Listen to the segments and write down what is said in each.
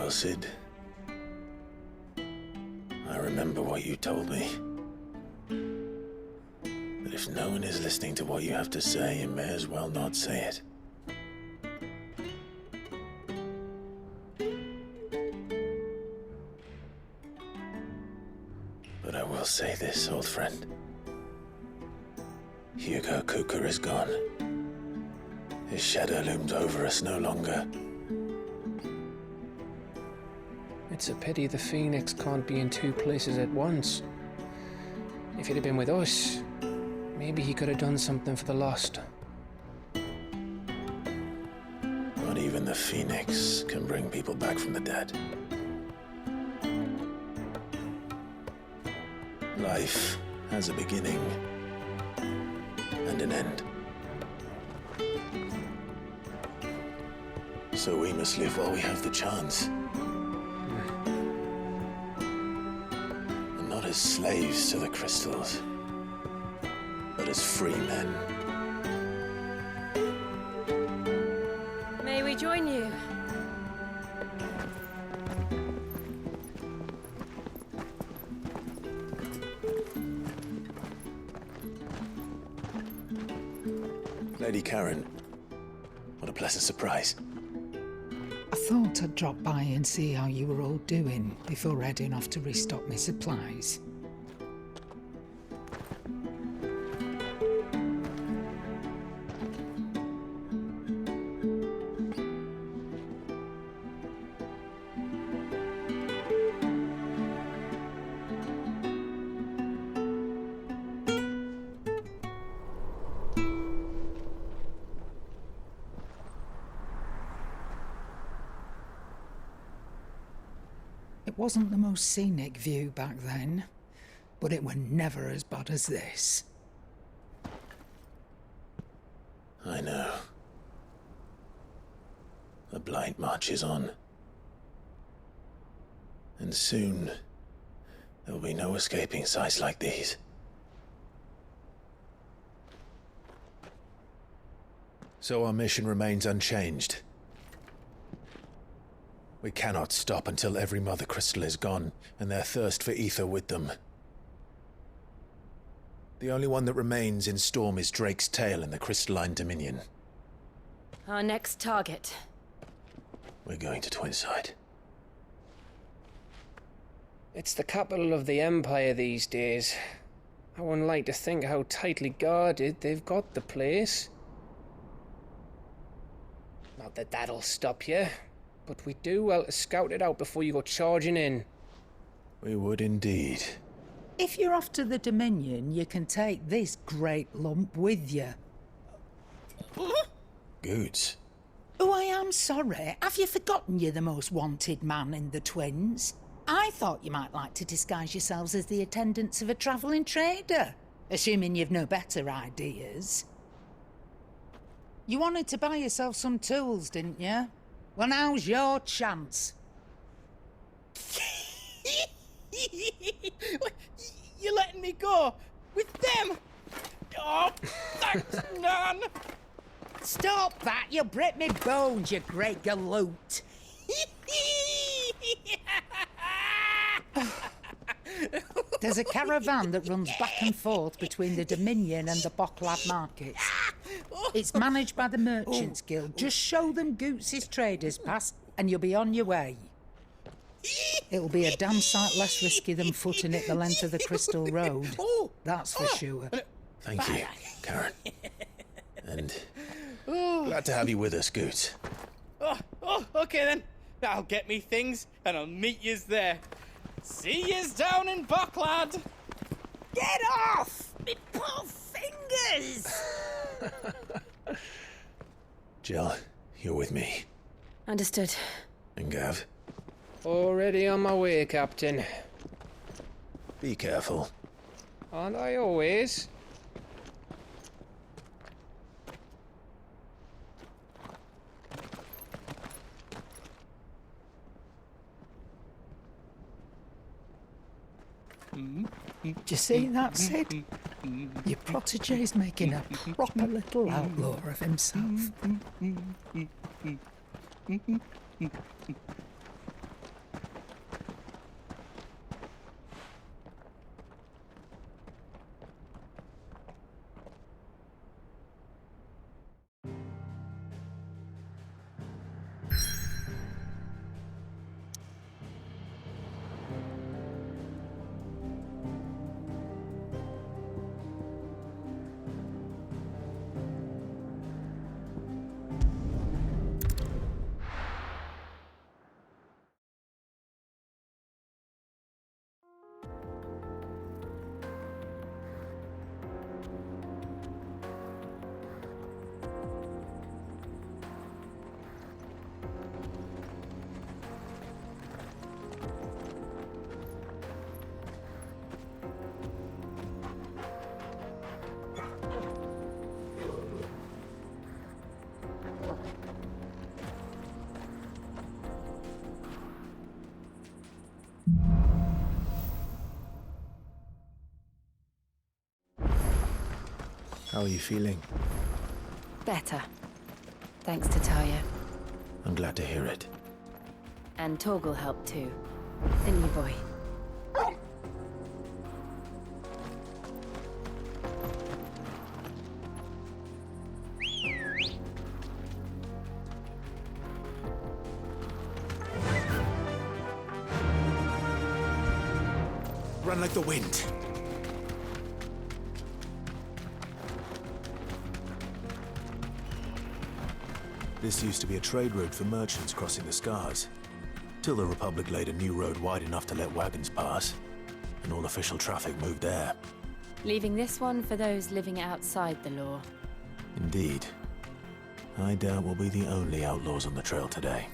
Well, Sid, I remember what you told me. That if no one is listening to what you have to say, you may as well not say it. But I will say this, old friend. Hugo Cooker is gone. His shadow looms over us no longer. It's a pity the Phoenix can't be in two places at once. If he'd have been with us, maybe he could have done something for the lost. Not even the Phoenix can bring people back from the dead. Life has a beginning and an end. So we must live while we have the chance. And not as slaves to the crystals, but as free men. May we join you? Lady Karen, what a pleasant surprise. I thought I'd drop by and see how you were all doing before heading off to restock my supplies. It wasn't the most scenic view back then, but it were never as bad as this. I know. The blight marches on. And soon, there will be no escaping sights like these. So our mission remains unchanged. We cannot stop until every Mother Crystal is gone, and their thirst for ether with them. The only one that remains in Storm is Drake's tail in the Crystalline Dominion. Our next target. We're going to Twinside. It's the capital of the Empire these days. I wouldn't like to think how tightly guarded they've got the place. Not that that'll stop you, but we do well to scout it out before you go charging in. We would indeed. If you're off to the Dominion, you can take this great lump with you. Goods. Oh, I am sorry. Have you forgotten you're the most wanted man in the Twins? I thought you might like to disguise yourselves as the attendants of a travelling trader, assuming you've no better ideas. You wanted to buy yourself some tools, didn't you? Well, now's your chance. You're letting me go? With them? Oh, thanks, Nan! Stop that! You'll break me bones, you great galoot! There's a caravan that runs back and forth between the Dominion and the Bocklad markets. It's managed by the Merchants Guild. Just show them Goots' traders pass and you'll be on your way. It'll be a damn sight less risky than footing it the length of the Crystal Road. That's for sure. Thank you, Karen. And glad to have you with us, Goots. Okay then. I'll get me things and I'll meet yous there. See yous down in Bocklad. Get off! Me poor fingers! Jill, you're with me. Understood. And Gav, Already on my way, Captain. be careful. Aren't I always? Do you see that, Sid? Your protege's making a proper little outlaw of himself. How are you feeling? Better. Thanks to Talia. I'm glad to hear it. And Torgal helped too. Didn't you, boy? Run like the wind. This used to be a trade route for merchants crossing the Scars, till the Republic laid a new road wide enough to let wagons pass, and all official traffic moved there. Leaving this one for those living outside the law. Indeed. I doubt we'll be the only outlaws on the trail today.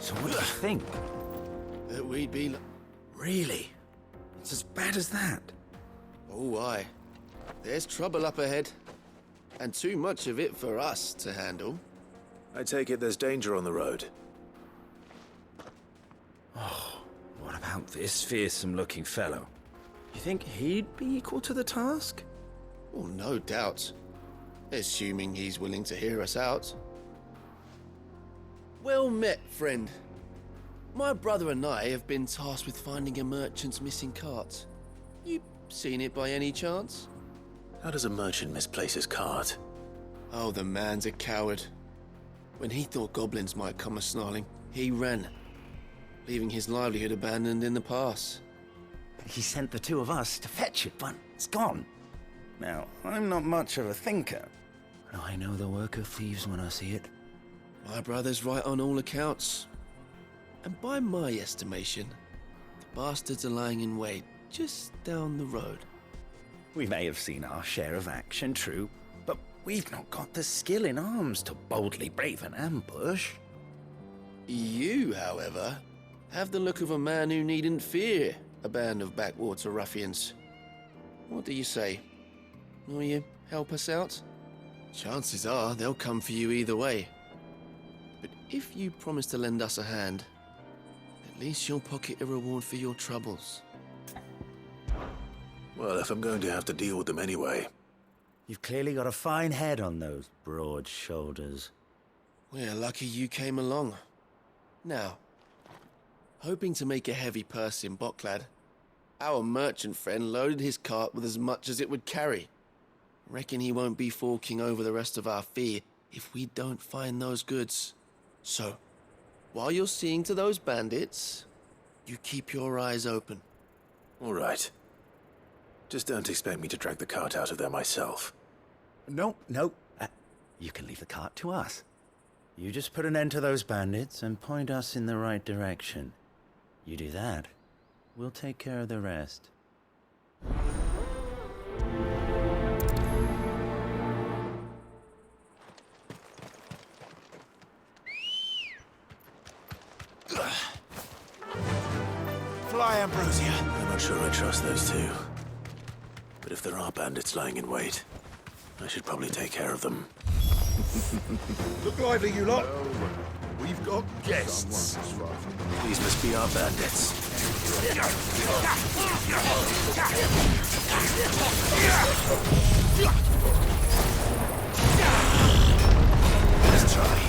So what do you think? That we'd be... Really? It's as bad as that? Oh, aye. There's trouble up ahead. And too much of it for us to handle. I take it there's danger on the road. What about this fearsome-looking fellow? You think he'd be equal to the task? Well, no doubt. Assuming he's willing to hear us out. Well met, friend. My brother and I have been tasked with finding a merchant's missing cart. You seen it by any chance? How does a merchant misplace his cart? Oh, the man's a coward. When he thought goblins might come a-snarling, he ran, leaving his livelihood abandoned in the pass. He sent the two of us to fetch it, but it's gone. Now, I'm not much of a thinker, but I know the work of thieves when I see it. My brother's right on all accounts. And by my estimation, the bastards are lying in wait just down the road. We may have seen our share of action, true, but we've not got the skill in arms to boldly brave an ambush. You, however, have the look of a man who needn't fear a band of backwater ruffians. What do you say? Will you help us out? Chances are they'll come for you either way. But if you promise to lend us a hand, at least you'll pocket a reward for your troubles. Well, if I'm going to have to deal with them anyway. You've clearly got a fine head on those broad shoulders. We're lucky you came along. Now, hoping to make a heavy purse in Bocklad, our merchant friend loaded his cart with as much as it would carry. Reckon he won't be forking over the rest of our fee if we don't find those goods. So, while you're seeing to those bandits, you keep your eyes open. All right. Just don't expect me to drag the cart out of there myself. No. You can leave the cart to us. You just put an end to those bandits and point us in the right direction. You do that, we'll take care of the rest. Fly, Ambrosia. I'm not sure I trust those two. But if there are bandits lying in wait, I should probably take care of them. Look lively, you lot. We've got guests. These must be our bandits. Let's try.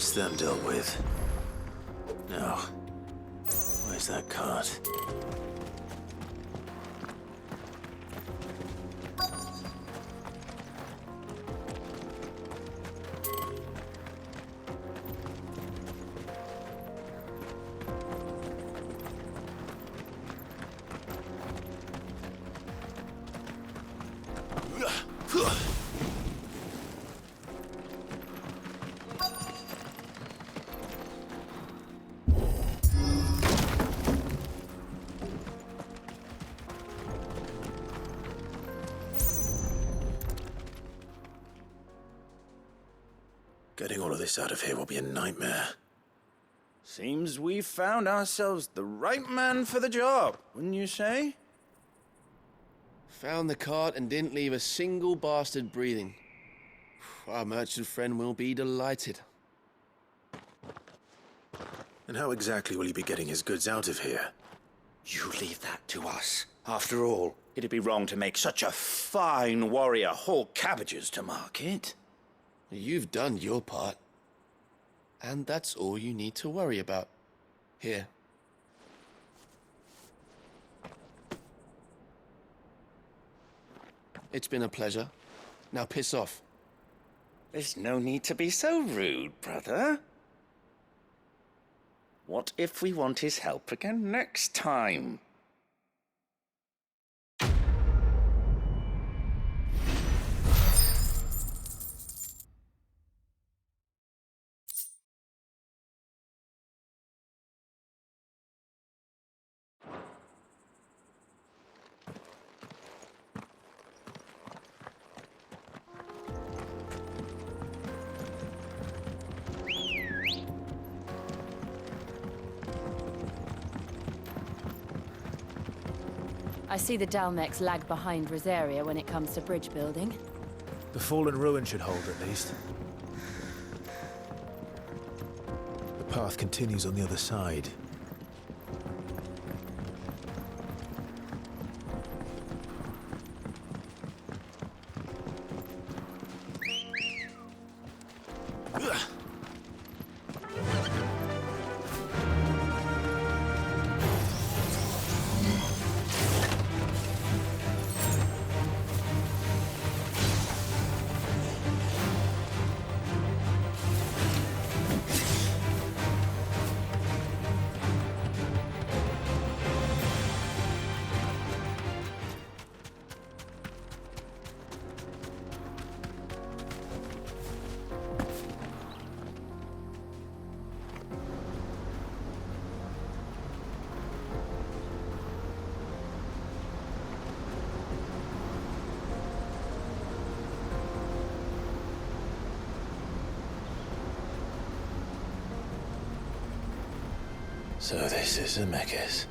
That's them dealt with. Now, where's that cart? Getting all of this out of here will be a nightmare. Seems we've found ourselves the right man for the job, wouldn't you say? Found the cart and didn't leave a single bastard breathing. Our merchant friend will be delighted. And how exactly will he be getting his goods out of here? You leave that to us. After all, it'd be wrong to make such a fine warrior haul cabbages to market. You've done your part. And that's all you need to worry about. Here. It's been a pleasure. Now piss off. There's no need to be so rude, brother. What if we want his help again next time? I see the Dalmex lag behind Rosaria when it comes to bridge building. The fallen ruin should hold, at least. The path continues on the other side. So this is Zemeckis.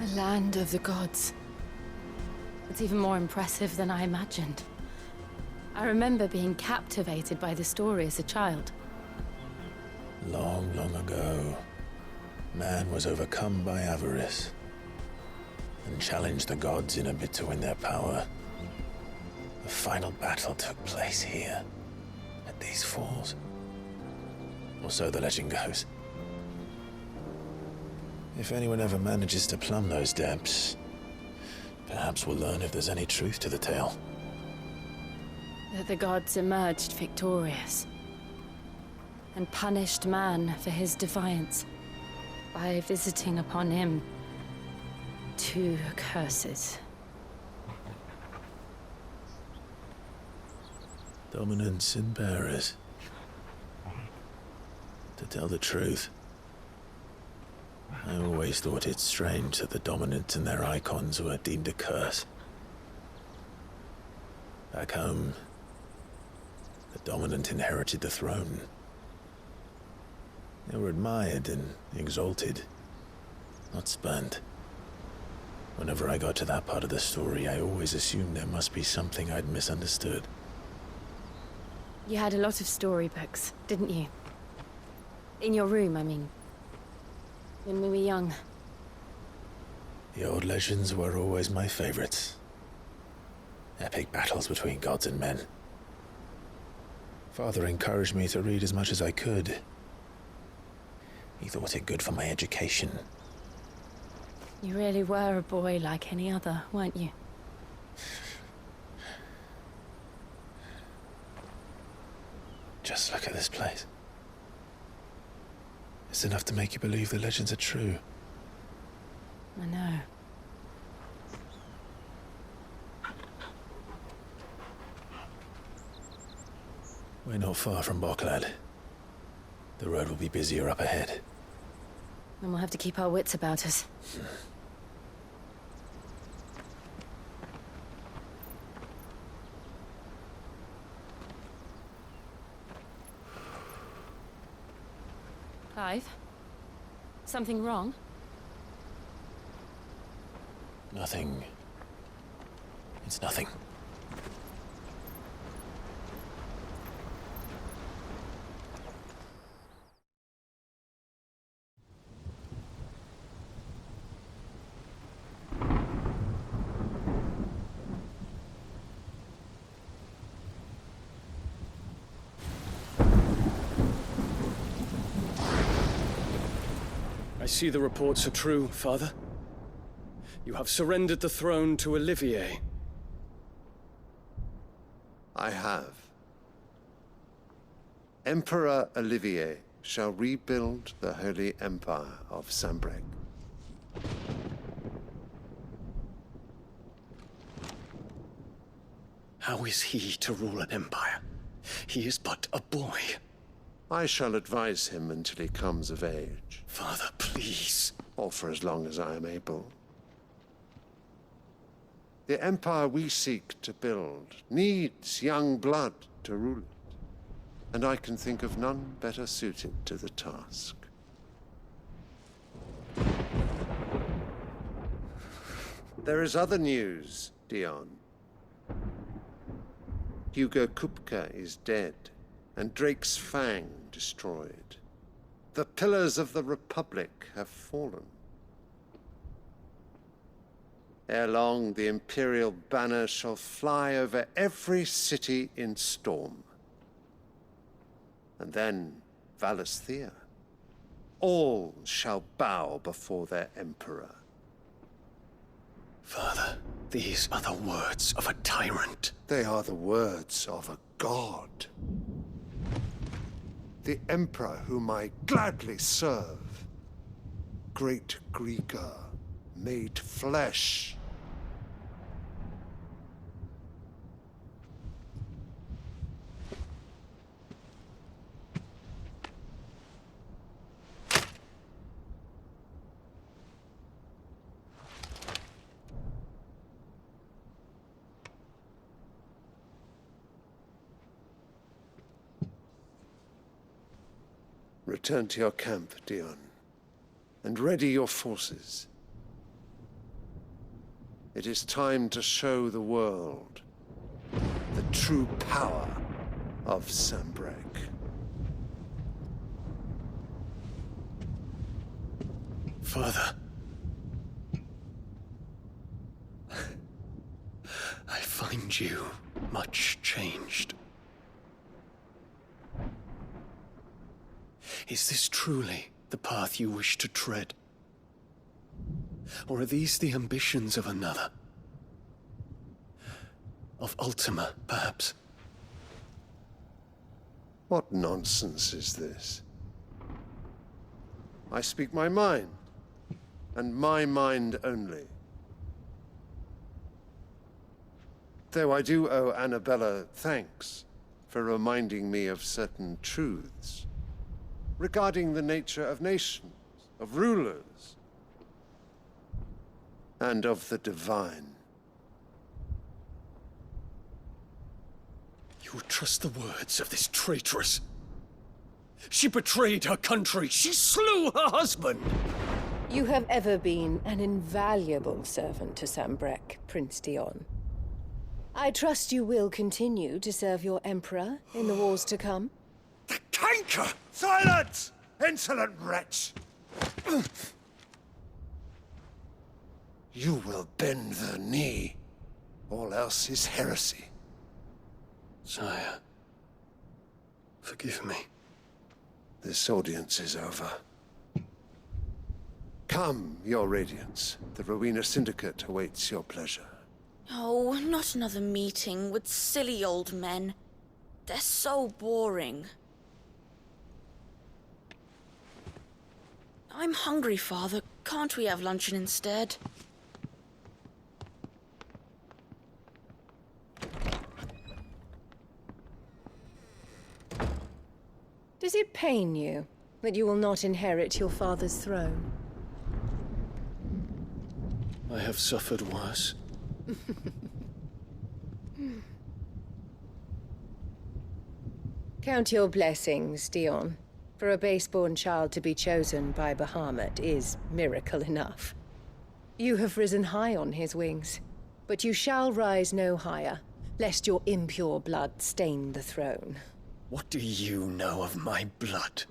A land of the gods. It's even more impressive than I imagined. I remember being captivated by the story as a child. Long, long ago, man was overcome by avarice and challenged the gods in a bid to win their power. The final battle took place here, at these falls. Or so the legend goes. If anyone ever manages to plumb those depths, perhaps we'll learn if there's any truth to the tale. That the gods emerged victorious and punished man for his defiance by visiting upon him 2 curses. Dominance and bearers. To tell the truth, I always thought it strange that the dominant and their icons were deemed a curse. Back home, the dominant inherited the throne. They were admired and exalted, not spurned. Whenever I got to that part of the story, I always assumed there must be something I'd misunderstood. You had a lot of storybooks, didn't you? In your room, I mean. When we were young. The old legends were always my favorites. Epic battles between gods and men. Father encouraged me to read as much as I could. He thought it good for my education. You really were a boy like any other, weren't you? Just look at this place. It's enough to make you believe the legends are true. I know. We're not far from Boklad. The road will be busier up ahead. Then we'll have to keep our wits about us. Clive? Something wrong? Nothing. It's nothing. I see the reports are true, Father. You have surrendered the throne to Olivier. I have. Emperor Olivier shall rebuild the Holy Empire of Sambrec. How is he to rule an empire? He is but a boy. I shall advise him until he comes of age. Father, please. Or for as long as I am able. The empire we seek to build needs young blood to rule it, and I can think of none better suited to the task. There is other news, Dion. Hugo Kupka is dead, and Drake's Fang destroyed. The pillars of the Republic have fallen. Ere long, the Imperial banner shall fly over every city in Storm. And then Valisthea. All shall bow before their Emperor. Father, these are the words of a tyrant. They are the words of a god. The Emperor whom I gladly serve. Great Greeker, made flesh. Return to your camp, Dion, and ready your forces. It is time to show the world the true power of Sambrec. Father. I find you much changed. Is this truly the path you wish to tread? Or are these the ambitions of another? Of Ultima, perhaps? What nonsense is this? I speak my mind, and my mind only. Though I do owe Annabella thanks for reminding me of certain truths regarding the nature of nations, of rulers, and of the divine. You would trust the words of this traitress? She betrayed her country. She slew her husband. You have ever been an invaluable servant to Sambrec, Prince Dion. I trust you will continue to serve your Emperor in the wars to come. The canker! Silence! Insolent wretch! You will bend the knee. All else is heresy. Sire, Forgive me. This audience is over. Come, Your Radiance. The Rowena Syndicate awaits your pleasure. Oh, not another meeting with silly old men. They're so boring. I'm hungry, Father. Can't we have luncheon instead? Does it pain you that you will not inherit your father's throne? I have suffered worse. Count your blessings, Dion. For a base-born child to be chosen by Bahamut is miracle enough. You have risen high on his wings, but you shall rise no higher, lest your impure blood stain the throne. What do you know of my blood?